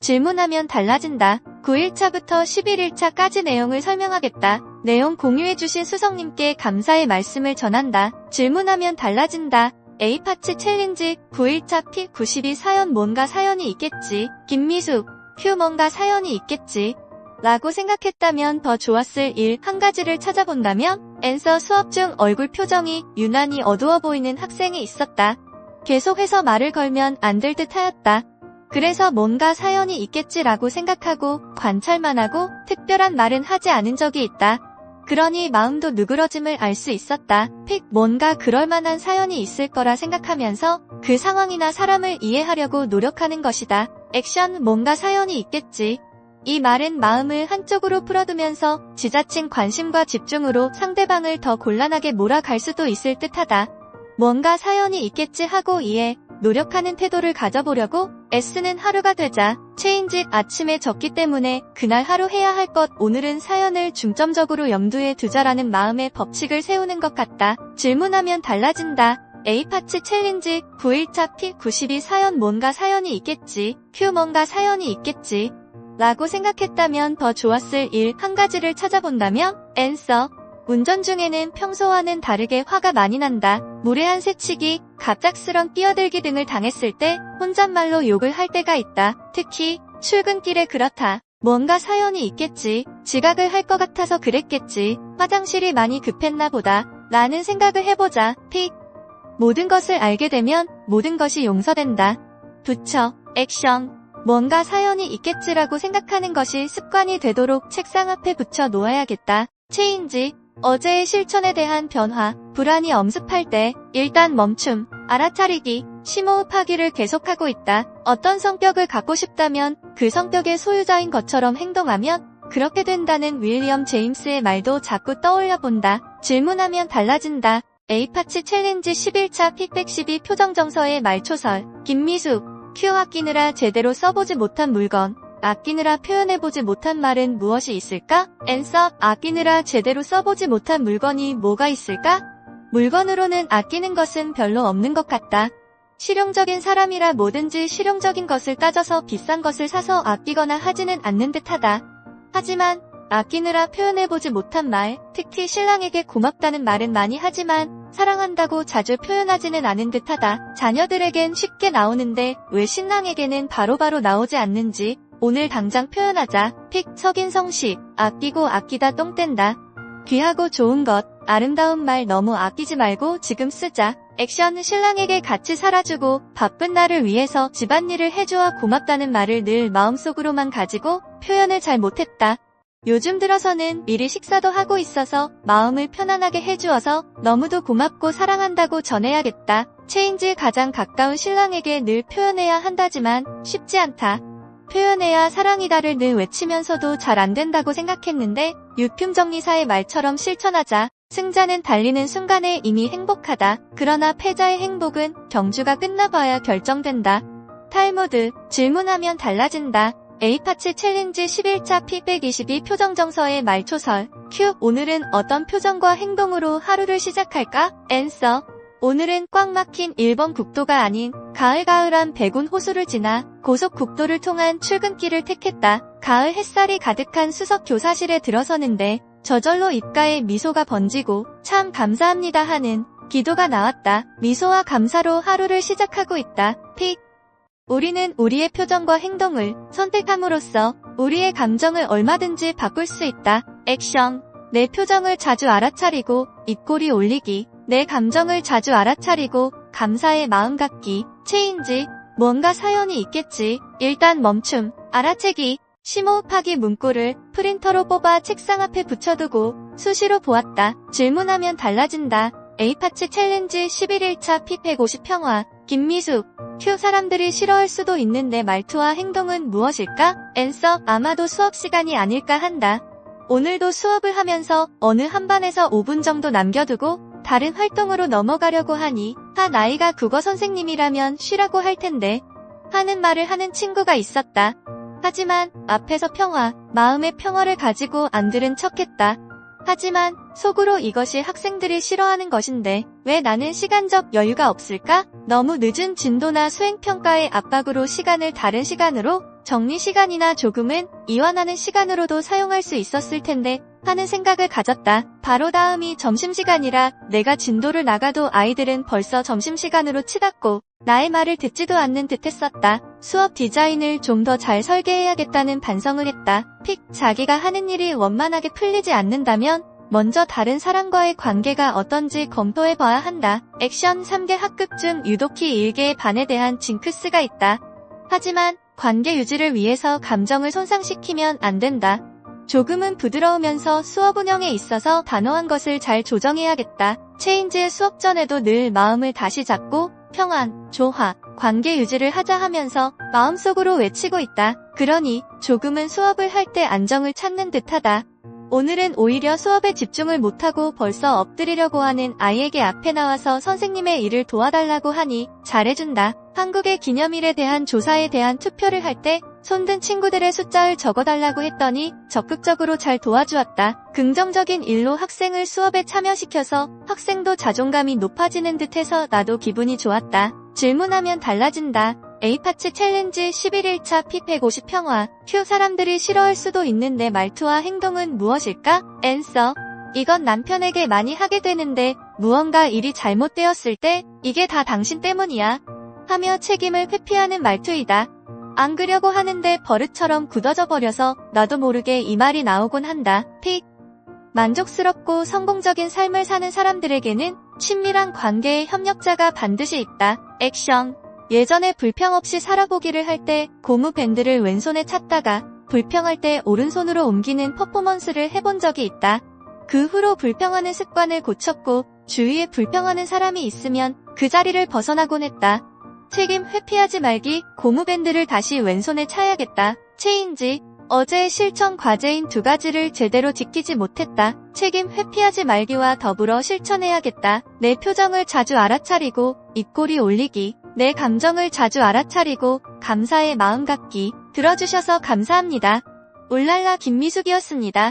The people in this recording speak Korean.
질문하면 달라진다. 9일차부터 11일차까지 내용을 설명하겠다. 내용 공유해주신 수성님께 감사의 말씀을 전한다. 질문하면 달라진다. A파츠 챌린지 9일차 P92 사연 뭔가 사연이 있겠지. 김미숙, 휴 뭔가 사연이 있겠지. 라고 생각했다면 더 좋았을 일 한 가지를 찾아본다면 앤서 수업 중 얼굴 표정이 유난히 어두워 보이는 학생이 있었다. 계속해서 말을 걸면 안 될 듯 하였다. 그래서 뭔가 사연이 있겠지라고 생각하고 관찰만 하고 특별한 말은 하지 않은 적이 있다. 그러니 마음도 누그러짐을 알 수 있었다. 픽 뭔가 그럴만한 사연이 있을 거라 생각하면서 그 상황이나 사람을 이해하려고 노력하는 것이다. 액션 뭔가 사연이 있겠지. 이 말은 마음을 한쪽으로 풀어두면서 지자친 관심과 집중으로 상대방을 더 곤란하게 몰아갈 수도 있을 듯하다. 뭔가 사연이 있겠지 하고 이해, 노력하는 태도를 가져보려고 애쓰는 하루가 되자 체인지 아침에 적기 때문에 그날 하루 해야 할 것 오늘은 사연을 중점적으로 염두에 두자라는 마음의 법칙을 세우는 것 같다. 질문하면 달라진다. A파츠 챌린지 9일차 P92 사연 뭔가 사연이 있겠지. Q 뭔가 사연이 있겠지. 라고 생각했다면 더 좋았을 일 한 가지를 찾아본다면 앤서 운전 중에는 평소와는 다르게 화가 많이 난다. 무례한 새치기, 갑작스런 끼어들기 등을 당했을 때 혼잣말로 욕을 할 때가 있다. 특히 출근길에 그렇다. 뭔가 사연이 있겠지. 지각을 할 것 같아서 그랬겠지. 화장실이 많이 급했나 보다. 라는 생각을 해보자. 픽. 모든 것을 알게 되면 모든 것이 용서된다. 부처, 액션. 뭔가 사연이 있겠지라고 생각하는 것이 습관이 되도록 책상 앞에 붙여 놓아야겠다. 체인지. 어제의 실천에 대한 변화, 불안이 엄습할 때 일단 멈춤, 알아차리기, 심호흡하기를 계속하고 있다. 어떤 성격을 갖고 싶다면 그 성격의 소유자인 것처럼 행동하면 그렇게 된다는 윌리엄 제임스의 말도 자꾸 떠올려 본다. 질문하면 달라진다. A파츠 챌린지 11차 픽112 표정정서의 말초설. 김미숙, 큐 아끼느라 제대로 써보지 못한 물건. 아끼느라 표현해보지 못한 말은 무엇이 있을까? 앤서 아끼느라 제대로 써보지 못한 물건이 뭐가 있을까? 물건으로는 아끼는 것은 별로 없는 것 같다. 실용적인 사람이라 뭐든지 실용적인 것을 따져서 비싼 것을 사서 아끼거나 하지는 않는 듯하다. 하지만 아끼느라 표현해보지 못한 말, 특히 신랑에게 고맙다는 말은 많이 하지만 사랑한다고 자주 표현하지는 않은 듯하다. 자녀들에겐 쉽게 나오는데 왜 신랑에게는 바로바로 나오지 않는지 오늘 당장 표현하자. 픽 석인성식. 아끼고 아끼다 똥 뗀다. 귀하고 좋은 것, 아름다운 말 너무 아끼지 말고 지금 쓰자. 액션 신랑에게 같이 살아주고 바쁜 나를 위해서 집안일을 해주어 고맙다는 말을 늘 마음속으로만 가지고 표현을 잘 못했다. 요즘 들어서는 미리 식사도 하고 있어서 마음을 편안하게 해주어서 너무도 고맙고 사랑한다고 전해야겠다. 체인지 가장 가까운 신랑에게 늘 표현해야 한다지만 쉽지 않다. 표현해야 사랑이다를 늘 외치면서도 잘 안된다고 생각했는데 유품정리사의 말처럼 실천하자. 승자는 달리는 순간에 이미 행복하다. 그러나 패자의 행복은 경주가 끝나봐야 결정된다. 탈모드. 질문하면 달라진다. A파츠 챌린지 11차 P122 표정정서의 말초설. Q. 오늘은 어떤 표정과 행동으로 하루를 시작할까? 앤서. 오늘은 꽉 막힌 일본 국도가 아닌 가을가을한 백운 호수를 지나 고속국도를 통한 출근길을 택했다. 가을 햇살이 가득한 수석 교사실에 들어서는데 저절로 입가에 미소가 번지고 참 감사합니다 하는 기도가 나왔다. 미소와 감사로 하루를 시작하고 있다. 픽. 우리는 우리의 표정과 행동을 선택함으로써 우리의 감정을 얼마든지 바꿀 수 있다. 액션. 내 표정을 자주 알아차리고 입꼬리 올리기. 내 감정을 자주 알아차리고 감사의 마음 갖기. 체인지. 뭔가 사연이 있겠지. 일단 멈춤, 알아채기, 심호흡하기 문구를 프린터로 뽑아 책상 앞에 붙여두고 수시로 보았다. 질문하면 달라진다. A파츠 챌린지 11일차 P150 평화. 김미숙. 큐 사람들이 싫어할 수도 있는 내 말투와 행동은 무엇일까? 앤서 아마도 수업 시간이 아닐까 한다. 오늘도 수업을 하면서 어느 한 반에서 5분 정도 남겨두고 다른 활동으로 넘어가려고 하니 나이가 국어 선생님이라면 쉬라고 할 텐데 하는 말을 하는 친구가 있었다. 하지만 앞에서 평화, 마음의 평화를 가지고 안 들은 척했다. 하지만 속으로 이것이 학생들이 싫어하는 것인데 왜 나는 시간적 여유가 없을까? 너무 늦은 진도나 수행평가의 압박으로 시간을 다른 시간으로 정리 시간이나 조금은 이완하는 시간으로도 사용할 수 있었을 텐데 하는 생각을 가졌다. 바로 다음이 점심시간이라 내가 진도를 나가도 아이들은 벌써 점심시간으로 치닫고 나의 말을 듣지도 않는 듯 했었다. 수업 디자인을 좀 더 잘 설계해야겠다는 반성을 했다. 자기가 하는 일이 원만하게 풀리지 않는다면 먼저 다른 사람과의 관계가 어떤지 검토해봐야 한다. 액션 3개 합급 중 유독히 1개의 반에 대한 징크스가 있다. 하지만 관계 유지를 위해서 감정을 손상시키면 안 된다. 조금은 부드러우면서 수업 운영에 있어서 단호한 것을 잘 조정해야겠다. 체인지의 수업 전에도 늘 마음을 다시 잡고 평안, 조화, 관계 유지를 하자 하면서 마음속으로 외치고 있다. 그러니 조금은 수업을 할 때 안정을 찾는 듯하다. 오늘은 오히려 수업에 집중을 못하고 벌써 엎드리려고 하는 아이에게 앞에 나와서 선생님의 일을 도와달라고 하니 잘해준다. 한국의 기념일에 대한 조사에 대한 투표를 할 때 손든 친구들의 숫자를 적어달라고 했더니 적극적으로 잘 도와주었다. 긍정적인 일로 학생을 수업에 참여시켜서 학생도 자존감이 높아지는 듯해서 나도 기분이 좋았다. 질문하면 달라진다. A파츠 챌린지 11일차 P150평화. 사람들이 싫어할 수도 있는데 말투와 행동은 무엇일까? 앤서. 이건 남편에게 많이 하게 되는데 무언가 일이 잘못되었을 때 이게 다 당신 때문이야 하며 책임을 회피하는 말투이다. 안 그려고 하는데 버릇처럼 굳어져 버려서 나도 모르게 이 말이 나오곤 한다. 만족스럽고 성공적인 삶을 사는 사람들에게는 친밀한 관계의 협력자가 반드시 있다. 액션. 예전에 불평 없이 살아보기를 할 때 고무 밴드를 왼손에 찾다가 불평할 때 오른손으로 옮기는 퍼포먼스를 해본 적이 있다. 그 후로 불평하는 습관을 고쳤고 주위에 불평하는 사람이 있으면 그 자리를 벗어나곤 했다. 책임 회피하지 말기. 고무밴드를 다시 왼손에 차야겠다. 체인지. 어제의 실천 과제인 2가지를 제대로 지키지 못했다. 책임 회피하지 말기와 더불어 실천해야겠다. 내 표정을 자주 알아차리고 입꼬리 올리기. 내 감정을 자주 알아차리고 감사의 마음 갖기. 들어주셔서 감사합니다. 울랄라 김미숙이었습니다.